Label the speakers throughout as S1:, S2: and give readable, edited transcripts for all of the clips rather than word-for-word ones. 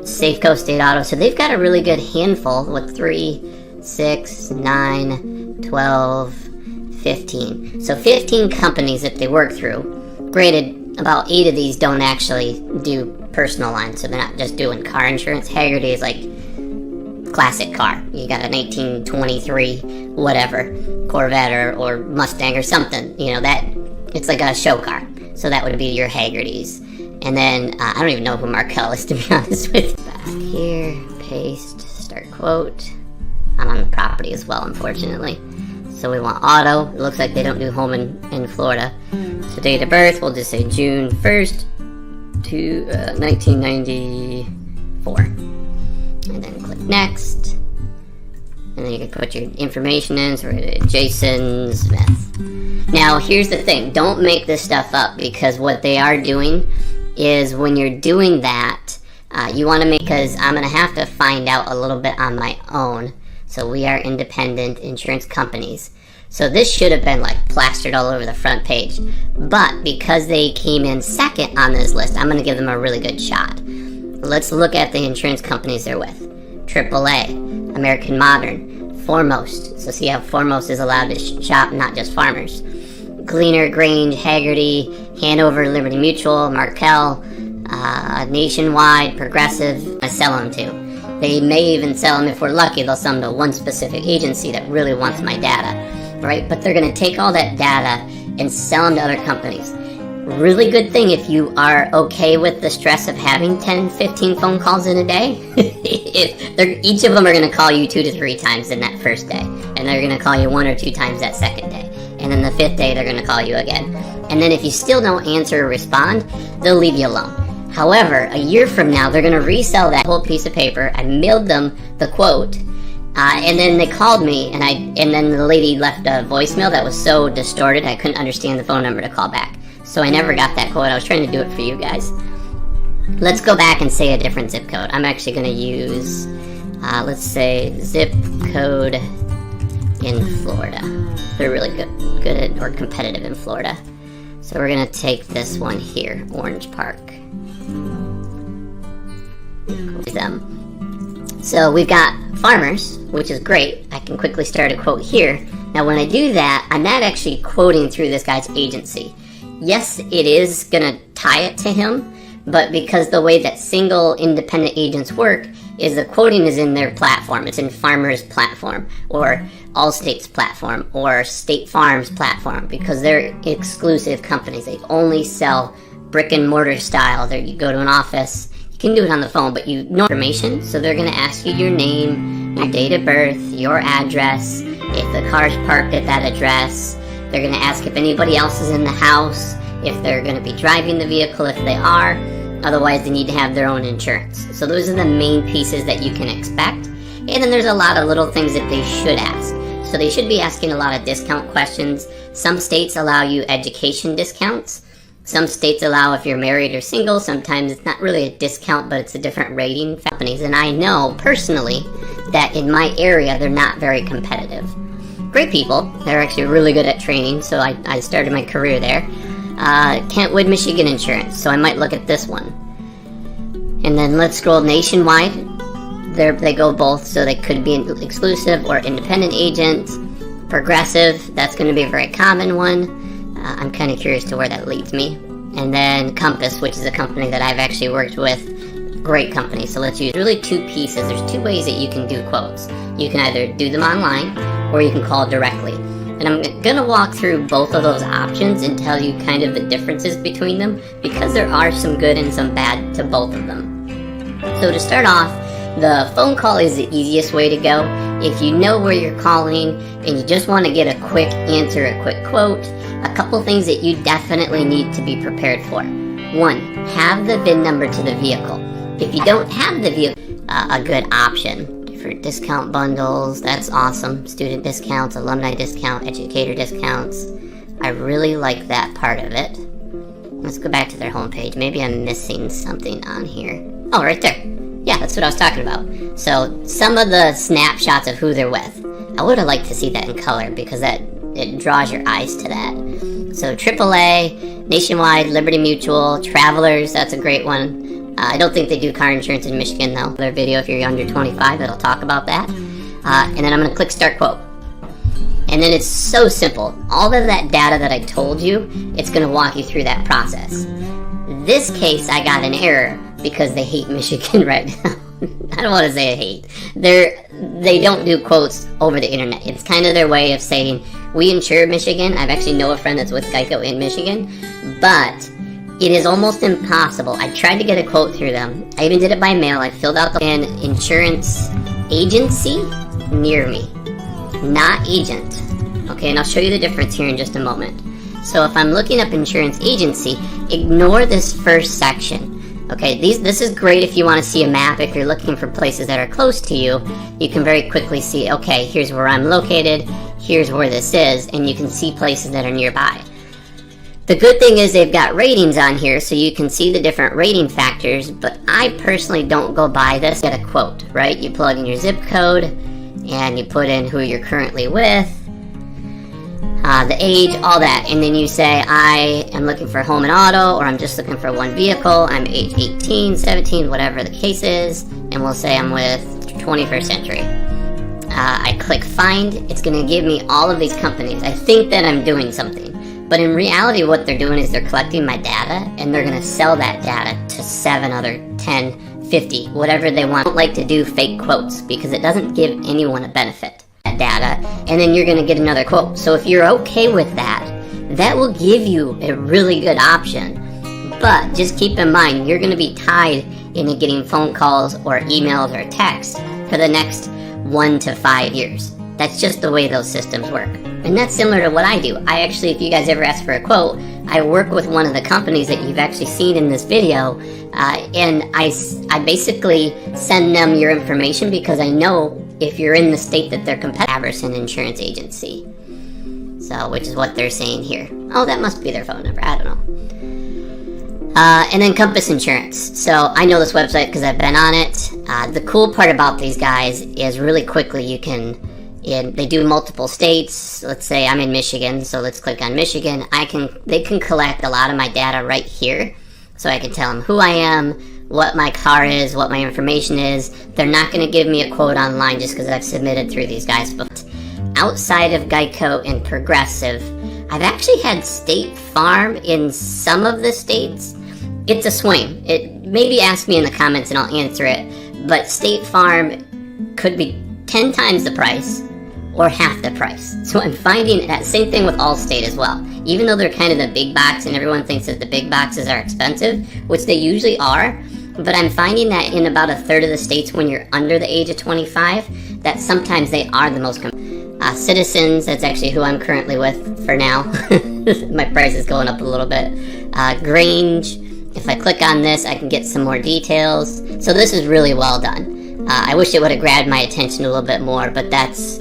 S1: Safeco State Auto. So they've got a really good handful with 3, 6, 9, 12, 15. So 15 companies that they work through. Granted, about 8 of these don't actually do personal lines, so they're not just doing car insurance. Hagerty is like classic car. You got an 1823 whatever Corvette or Mustang or something, you know, that it's like a show car. So that would be your Hagertys. And then I don't even know who Markel is, to be honest with you. Back here, paste, start quote. I'm on the property as well, unfortunately. So we want auto. It looks like they don't do home in Florida. So date of birth, we'll just say June 1st to 1994. And then click next. And then you can put your information in. So we're going to Jason Smith. Now, here's the thing. Don't make this stuff up, because what they are doing is when you're doing that, you want to make, because I'm going to have to find out a little bit on my own. So we are independent insurance companies. So this should have been like plastered all over the front page. But because they came in second on this list, I'm going to give them a really good shot. Let's look at the insurance companies they're with. AAA, American Modern, Foremost. So see how Foremost is allowed to shop, not just farmers. Gleaner, Grange, Hagerty, Hanover, Liberty Mutual, Markel, Nationwide, Progressive. I sell them to. They may even sell them, if we're lucky, they'll sell them to one specific agency that really wants my data, right? But they're going to take all that data and sell them to other companies. Really good thing if you are okay with the stress of having 10, 15 phone calls in a day. Each of them are going to call you 2 to 3 times in that first day. And they're going to call you 1 or 2 times that second day. And then the 5th day, they're going to call you again. And then if you still don't answer or respond, they'll leave you alone. However, a year from now, they're going to resell that whole piece of paper. I mailed them the quote. And then they called me, and then the lady left a voicemail that was so distorted, I couldn't understand the phone number to call back. So I never got that quote. I was trying to do it for you guys. Let's go back and say a different zip code. I'm actually going to use, let's say, zip code in Florida. They're really good or competitive in Florida. So we're going to take this one here, Orange Park. Them. So we've got farmers, which is great. I can quickly start a quote here. Now when I do that, I'm not actually quoting through this guy's agency. Yes, it is going to tie it to him, but because the way that single independent agents work is the quoting is in their platform. It's in Farmers' platform, or Allstate's platform, or State Farm's platform, because they're exclusive companies. They only sell brick and mortar style. There, you go to an office. You can do it on the phone, but you know information, so they're going to ask you your name, your date of birth, your address, if the car's parked at that address. They're going to ask if anybody else is in the house, if they're going to be driving the vehicle, if they are. Otherwise, they need to have their own insurance. So those are the main pieces that you can expect. And then there's a lot of little things that they should ask. So they should be asking a lot of discount questions. Some states allow you education discounts. Some states allow if you're married or single. Sometimes it's not really a discount, but it's a different rating for companies. And I know personally that in my area, they're not very competitive. Great people. They're actually really good at training, so I started my career there. Kentwood, Michigan Insurance, so I might look at this one. And then let's scroll Nationwide. They go both, so they could be an exclusive or independent agent. Progressive, that's going to be a very common one. I'm kind of curious to where that leads me. And then Compass, which is a company that I've actually worked with. Great company. So let's use really 2 pieces. There's 2 ways that you can do quotes. You can either do them online, or you can call directly. And I'm going to walk through both of those options and tell you kind of the differences between them, because there are some good and some bad to both of them. So to start off, the phone call is the easiest way to go. If you know where you're calling and you just want to get a quick answer, a quick quote, a couple things that you definitely need to be prepared for. 1, have the VIN number to the vehicle. If you don't have the vehicle, a good option. Different discount bundles, that's awesome. Student discounts, alumni discount, educator discounts. I really like that part of it. Let's go back to their homepage. Maybe I'm missing something on here. Oh, right there. Yeah, that's what I was talking about. So some of the snapshots of who they're with. I would have liked to see that in color, because it draws your eyes to that. So AAA, Nationwide, Liberty Mutual, Travelers, that's a great one. I don't think they do car insurance in Michigan though. Their video, if you're under 25, it'll talk about that. And then I'm going to click Start Quote. And then it's so simple. All of that data that I told you, it's going to walk you through that process. This case, I got an error because they hate Michigan right now. I don't want to say I hate. They don't do quotes over the internet. It's kind of their way of saying, we insure Michigan. I've actually know a friend that's with Geico in Michigan. But it is almost impossible. I tried to get a quote through them. I even did it by mail. I filled out an insurance agency near me, not agent. Okay, and I'll show you the difference here in just a moment. So if I'm looking up insurance agency, ignore this first section. Okay, this is great if you want to see a map. If you're looking for places that are close to you, you can very quickly see, okay, here's where I'm located, here's where this is, and you can see places that are nearby. The good thing is they've got ratings on here, so you can see the different rating factors, but I personally don't go by this. Get a quote, right? You plug in your zip code, and you put in who you're currently with, the age, all that, and then you say, I am looking for home and auto, or I'm just looking for one vehicle, I'm age 18, 17, whatever the case is, and we'll say I'm with 21st Century. I click Find. It's going to give me all of these companies. I think that I'm doing something. But in reality, what they're doing is they're collecting my data, and they're going to sell that data to 7 other 10, 50, whatever they want. I don't like to do fake quotes because it doesn't give anyone a benefit. That data, and then you're going to get another quote. So if you're okay with that, that will give you a really good option. But just keep in mind, you're going to be tied into getting phone calls or emails or texts for the next 1 to 5 years. That's just the way those systems work. And that's similar to what I do. I actually, if you guys ever ask for a quote, I work with one of the companies that you've actually seen in this video, and I basically send them your information because I know if you're in the state that they're competitors in insurance agency. So, which is what they're saying here. Oh, that must be their phone number. I don't know. And then Compass Insurance. So I know this website because I've been on it. The cool part about these guys is really quickly you can, they do multiple states. Let's say I'm in Michigan, so let's click on Michigan. They can collect a lot of my data right here. So I can tell them who I am, what my car is, what my information is. They're not going to give me a quote online just because I've submitted through these guys. But outside of Geico and Progressive, I've actually had State Farm in some of the states. It's a swing. Maybe ask me in the comments and I'll answer it. But State Farm could be 10 times the price or half the price. So I'm finding that same thing with Allstate as well. Even though they're kind of the big box and everyone thinks that the big boxes are expensive, which they usually are, but I'm finding that in about a third of the states when you're under the age of 25, that sometimes they are the most Citizens, that's actually who I'm currently with for now. My price is going up a little bit. Grange, if I click on this, I can get some more details. So this is really well done. I wish it would have grabbed my attention a little bit more, but that's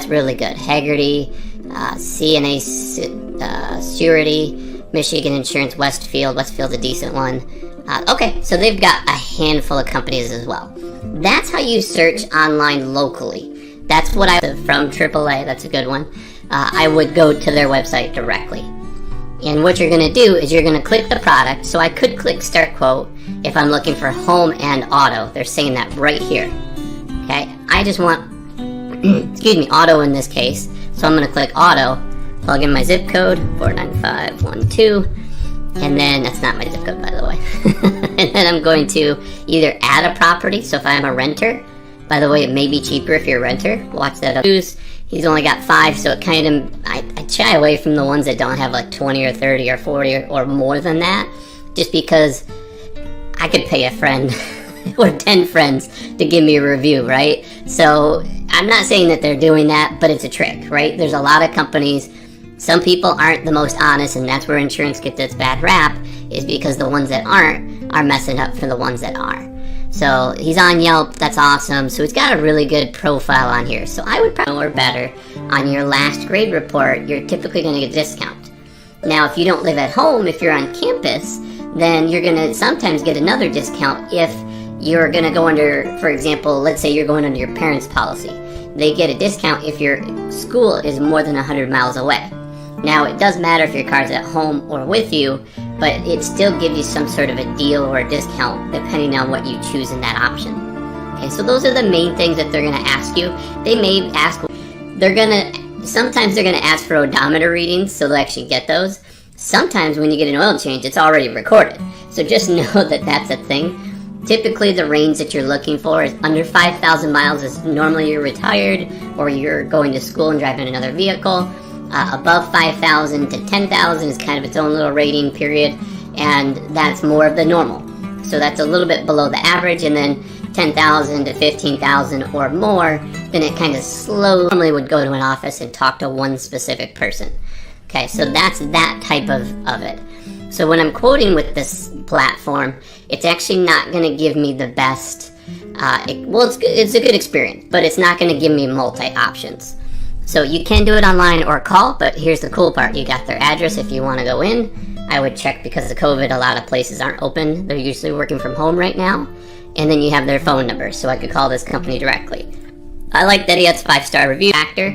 S1: really good. Haggerty, CNA Surety, Michigan Insurance, Westfield's a decent one. Okay, so they've got a handful of companies as well. That's how you search online locally. That's what from AAA, that's a good one. I would go to their website directly. And what you're going to do is you're going to click the product. So I could click Start Quote if I'm looking for home and auto. They're saying that right here. Okay, I just want, excuse me, auto in this case. So I'm going to click auto, plug in my zip code, 49512. And then, that's not my zip code, by the way. And then I'm going to either add a property. So if I'm a renter, by the way, it may be cheaper if you're a renter. Watch that up. He's only got 5, so it kind of, I shy away from the ones that don't have like 20 or 30 or 40 or more than that. Just because I could pay a friend or 10 friends to give me a review, right? So I'm not saying that they're doing that, but it's a trick, right? There's a lot of companies. Some people aren't the most honest, and that's where insurance gets its bad rap, is because the ones that aren't are messing up for the ones that are. So he's on Yelp, that's awesome. So he's got a really good profile on here. So I would probably, or better, on your last grade report, you're typically going to get a discount. Now, if you don't live at home, if you're on campus, then you're going to sometimes get another discount if you're going to go under, for example, let's say you're going under your parents' policy. They get a discount if your school is more than 100 miles away. Now, it does matter if your car's at home or with you. but it still gives you some sort of a deal or a discount depending on what you choose in that option. Okay, so those are the main things that they're going to ask you. They may ask, sometimes they're going to ask for odometer readings, so they'll actually get those. Sometimes when you get an oil change, it's already recorded. So just know that that's a thing. Typically the range that you're looking for is under 5,000 miles is normally you're retired or you're going to school and driving another vehicle. Above 5,000 to 10,000 is kind of its own little rating period, and that's more of the normal. So that's a little bit below the average, and then 10,000 to 15,000 or more, then it kind of slowly normally would go to an office and talk to one specific person. Okay, so that's that type of it. So when I'm quoting with this platform, it's actually not going to give me the best, it's a good experience, but it's not going to give me multi-options. So you can do it online or call, but here's the cool part. You got their address if you want to go in. I would check because of COVID, a lot of places aren't open. They're usually working from home right now. And then you have their phone number, so I could call this company directly. I like that he has 5-star review factor.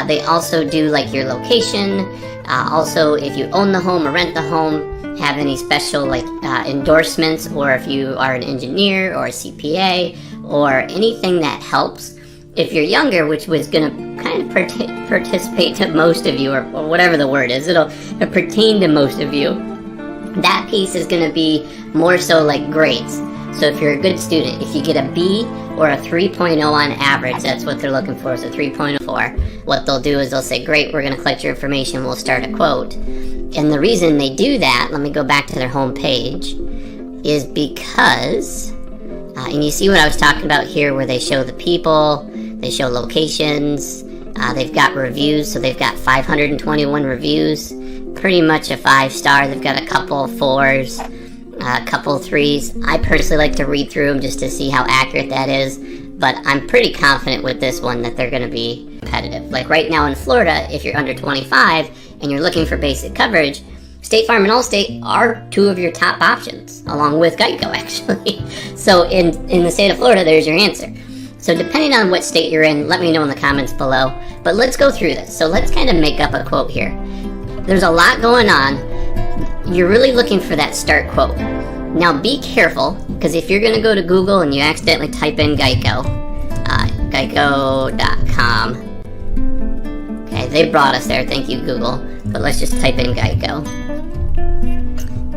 S1: They also do like your location. Also, if you own the home or rent the home, have any special like endorsements, or if you are an engineer or a CPA or anything that helps. If you're younger, which was going to kind of participate to most of you, or whatever the word is, it'll pertain to most of you. That piece is going to be more so like grades. So if you're a good student, if you get a B or a 3.0 on average, that's what they're looking for, is a 3.04. What they'll do is they'll say, great, we're going to collect your information, we'll start a quote. And the reason they do that, let me go back to their home page, is because, and you see what I was talking about here where they show the people, they show locations, they've got reviews, so they've got 521 reviews, pretty much a 5-star, they've got a couple 4s, a couple 3s. I personally like to read through them just to see how accurate that is, but I'm pretty confident with this one that they're going to be competitive. Like right now in Florida, if you're under 25 and you're looking for basic coverage, State Farm and Allstate are 2 of your top options, along with Geico actually. So in the state of Florida, there's your answer. So depending on what state you're in, let me know in the comments below. But let's go through this. So let's kind of make up a quote here. There's a lot going on. You're really looking for that start quote. Now be careful, because if you're going to go to Google and you accidentally type in Geico, Geico.com. Okay, they brought us there, thank you Google. But let's just type in Geico.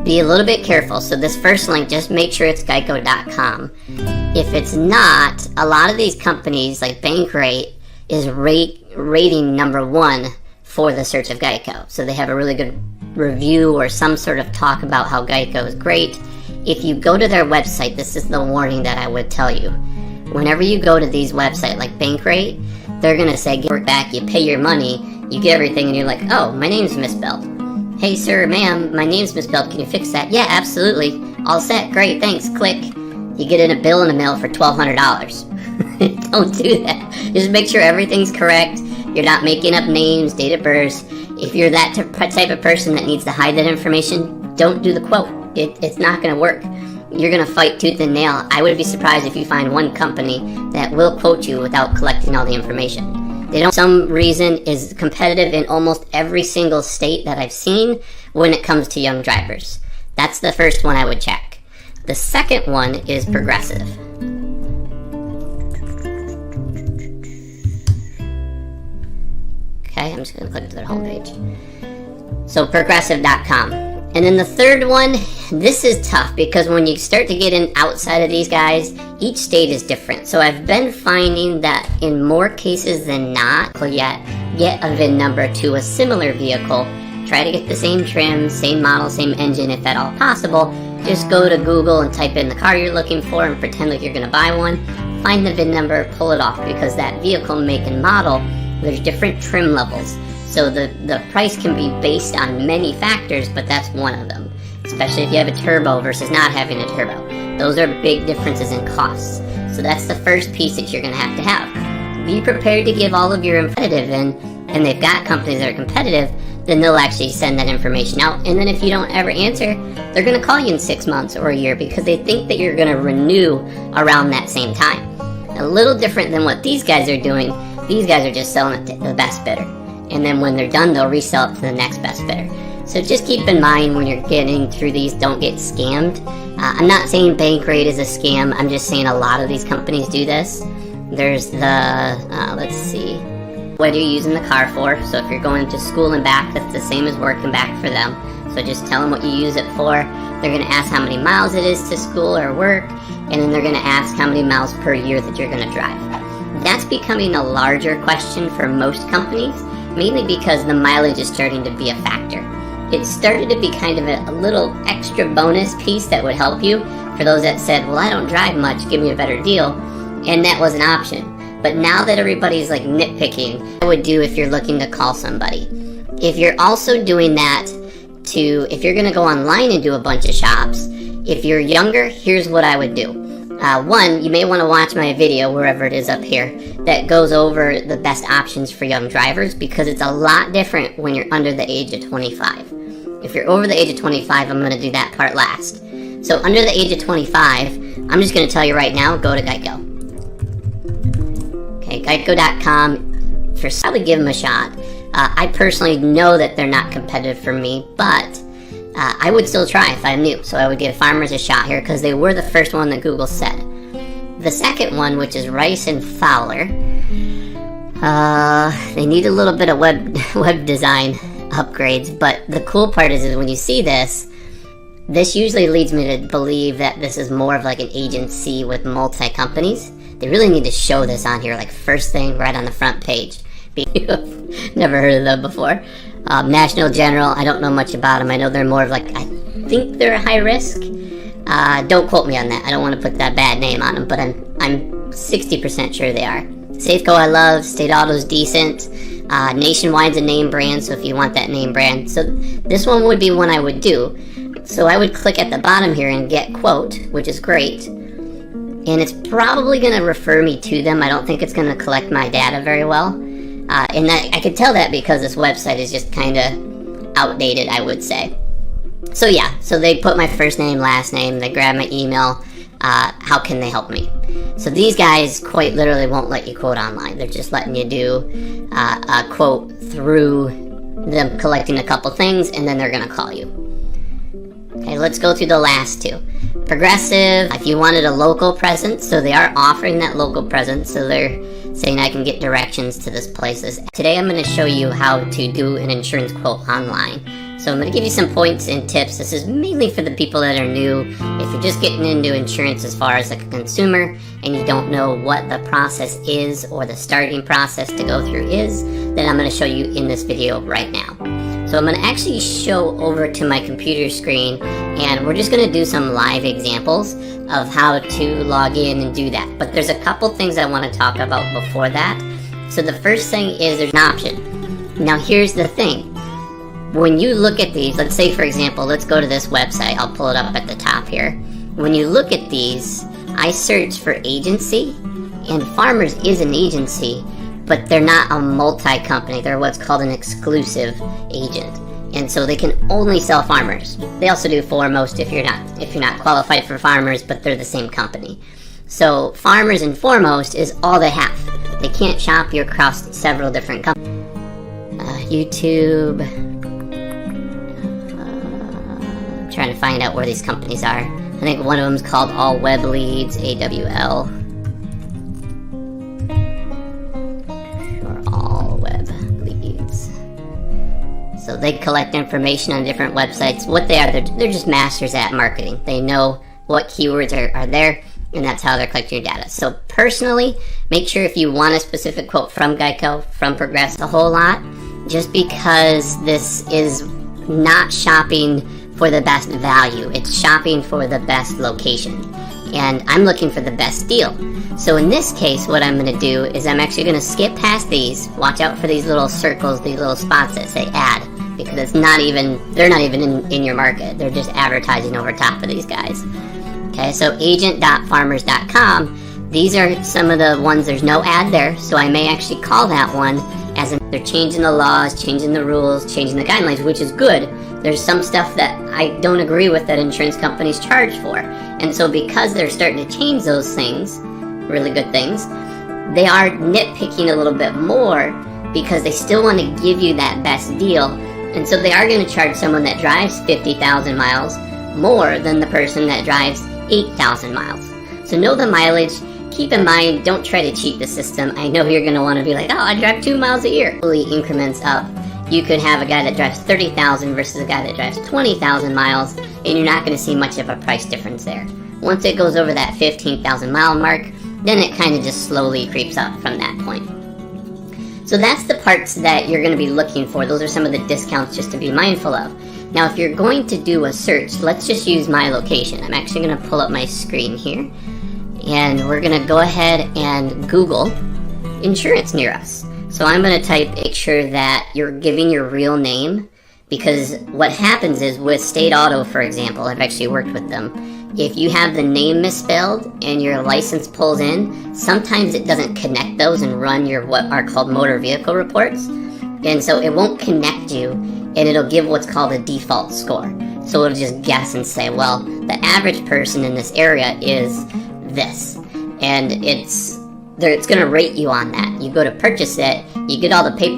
S1: Be a little bit careful. So this first link, just make sure it's Geico.com. If it's not, a lot of these companies like Bankrate is rating number 1 for the search of Geico. So they have a really good review or some sort of talk about how Geico is great. If you go to their website, this is the warning that I would tell you. Whenever you go to these websites like Bankrate, they're going to say, get it back, you pay your money, you get everything, and you're like, oh, my name's misspelled. Hey sir, ma'am, my name's misspelled, can you fix that? Yeah, absolutely. All set, great, thanks, click. You get in a bill in the mail for $1,200. Don't do that. Just make sure everything's correct. You're not making up names, date of birth. If you're that type of person that needs to hide that information, don't do the quote. It's not going to work. You're going to fight tooth and nail. I would be surprised if you find one company that will quote you without collecting all the information. They don't, for some reason, is competitive in almost every single state that I've seen when it comes to young drivers. That's the first one I would check. The second one is Progressive. Okay, I'm just going to click to their homepage. So Progressive.com. And then the third one, this is tough because when you start to get in outside of these guys, each state is different. So I've been finding that in more cases than not, get a VIN number to a similar vehicle. Try to get the same trim, same model, same engine if at all possible. Just go to Google and type in the car you're looking for and pretend like you're going to buy one. Find the VIN number, pull it off, because that vehicle make and model, there's different trim levels. So the price can be based on many factors, but that's one of them. Especially if you have a turbo versus not having a turbo. Those are big differences in costs. So that's the first piece that you're going to have. Be prepared to give all of your competitive in, and they've got companies that are competitive, then they'll actually send that information out. And then if you don't ever answer, they're going to call you in 6 months or a year because they think that you're going to renew around that same time. A little different than what these guys are doing. These guys are just selling it to the best bidder. And then when they're done, they'll resell it to the next best bidder. So just keep in mind when you're getting through these, don't get scammed. I'm not saying Bankrate is a scam, I'm just saying a lot of these companies do this. There's the, let's see, what are you using the car for? So if you're going to school and back, that's the same as work and back for them. So just tell them what you use it for. They're going to ask how many miles it is to school or work, and then they're going to ask how many miles per year that you're going to drive. That's becoming a larger question for most companies, mainly because the mileage is starting to be a factor. It started to be kind of a little extra bonus piece that would help you for those that said, well, I don't drive much, give me a better deal, and that was an option. But now that everybody's like nitpicking, I would do if you're looking to call somebody. If you're also doing that if you're going to go online and do a bunch of shops, if you're younger, here's what I would do. One, you may want to watch my video, wherever it is up here, that goes over the best options for young drivers, because it's a lot different when you're under the age of 25. If you're over the age of 25, I'm going to do that part last. So under the age of 25, I'm just going to tell you right now, go to Geico. Okay, Geico.com, I would give them a shot. I personally know that they're not competitive for me, but I would still try if I knew. So I would give Farmers a shot here because they were the first one that Google said. The second one, which is Rice and Fowler, they need a little bit of web design upgrades, but the cool part is when you see this usually leads me to believe that this is more of like an agency with multi-companies. They really need to show this on here, like first thing right on the front page. Never heard of them before. National General, I don't know much about them. I know they're more of like, I think they're a high risk. Don't quote me on that. I don't want to put that bad name on them, but I'm 60% sure they are. Safeco I love, State Auto's decent. Nationwide's a name brand, so if you want that name brand. So this one would be one I would do. So I would click at the bottom here and get quote, which is great. And it's probably going to refer me to them. I don't think it's going to collect my data very well. And I could tell that because this website is just kind of outdated, I would say. So yeah, so they put my first name, last name, they grab my email. How can they help me? So these guys quite literally won't let you quote online. They're just letting you do a quote through them collecting a couple things, and then they're going to call you. Okay, let's go through the last two. Progressive, if you wanted a local presence, so they are offering that local presence, so they're saying I can get directions to this places. Today I'm going to show you how to do an insurance quote online. So I'm going to give you some points and tips. This is mainly for the people that are new. If you're just getting into insurance as far as like a consumer and you don't know what the process is or the starting process to go through is, then I'm going to show you in this video right now. So I'm going to actually show over to my computer screen, and we're just going to do some live examples of how to log in and do that. But there's a couple things I want to talk about before that. So the first thing is there's an option. Now here's the thing. When you look at these, let's say for example, let's go to this website. I'll pull it up at the top here. When you look at these, I search for agency, and Farmers is an agency, but they're not a multi-company. They're what's called an exclusive agent. And so they can only sell Farmers. They also do Foremost if you're not qualified for Farmers, but they're the same company. So Farmers and Foremost is all they have. They can't shop you across several different companies. YouTube. Trying to find out where these companies are. I think one of them is called All Web Leads, AWL. Or All Web Leads. So they collect information on different websites. What they are, they're just masters at marketing. They know what keywords are there, and that's how they're collecting your data. So personally, make sure if you want a specific quote from Geico, from Progressive, a whole lot, just because this is not shopping for the best value. It's shopping for the best location. And I'm looking for the best deal. So in this case, what I'm going to do is I'm actually going to skip past these. Watch out for these little circles, these little spots that say ad, because they're not even in your market. They're just advertising over top of these guys. Okay, so agent.farmers.com, these are some of the ones there's no ad there, so I may actually call that one as in they're changing the laws, changing the rules, changing the guidelines, which is good. There's some stuff that I don't agree with that insurance companies charge for. And so because they're starting to change those things, really good things, they are nitpicking a little bit more because they still want to give you that best deal, And so they are going to charge someone that drives 50,000 miles more than the person that drives 8,000 miles. So know the mileage. Keep in mind, don't try to cheat the system. I know you're going to want to be like, oh, I drive 2 miles a year. Slowly increments up. You could have a guy that drives 30,000 versus a guy that drives 20,000 miles, and you're not going to see much of a price difference there. Once it goes over that 15,000 mile mark, then it kind of just slowly creeps up from that point. So that's the parts that you're going to be looking for. Those are some of the discounts just to be mindful of. Now, if you're going to do a search, let's just use my location. I'm actually going to pull up my screen here, and we're going to go ahead and Google insurance near us. So I'm going to type, make sure that you're giving your real name, because what happens is with State Auto, for example, I've actually worked with them. If you have the name misspelled and your license pulls in, sometimes it doesn't connect those and run your what are called motor vehicle reports. And so it won't connect you, and it'll give what's called a default score. So it'll just guess and say, well, the average person in this area is this. And it's going to rate you on that. You go to purchase it, you get all the paperwork